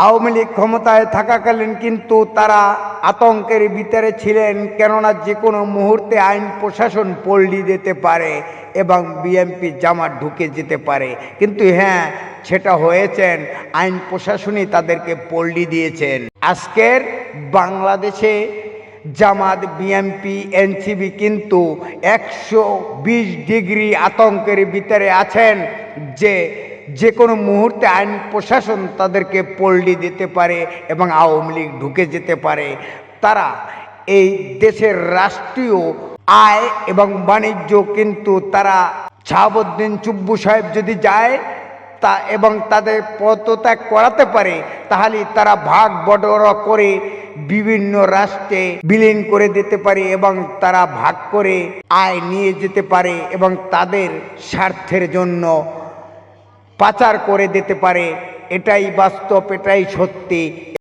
আওয়ামী লীগ ক্ষমতায় থাকাকালীন কিন্তু তারা আতঙ্কের ভিতরে ছিলেন, কেননা যে কোনো মুহূর্তে আইন প্রশাসন পল্টি দিতে পারে এবং বিএনপি জামাত ঢুকে যেতে পারে। কিন্তু হ্যাঁ, সেটা হয়েছেন, আইন প্রশাসনই তাদেরকে পল্টি দিয়েছেন। আজকের বাংলাদেশে জামাত, বিএনপি, এনসিপি কিন্তু 120 ডিগ্রি আতঙ্কের ভিতরে আছেন যে কোনো মুহূর্তে আইন প্রশাসন তাদেরকে পল্টি দিতে পারে এবং আওয়ামী লীগ ঢুকে যেতে পারে। তারা এই দেশের রাষ্ট্রীয় আয় এবং বাণিজ্য কিন্তু তারা শাহাবুদ্দিন চুব্বু সাহেব যদি যায় এবং তাদের পদত্যাগ করাতে পারে, তাহলে তারা ভাগ বটরা করে বিভিন্ন রাষ্ট্রে বিলীন করে দিতে পারে এবং তারা ভাগ করে আয় নিয়ে যেতে পারে এবং তাদের স্বার্থের জন্য পাচার করে দিতে পারে। এটাই বাস্তব, এটাই সত্যি।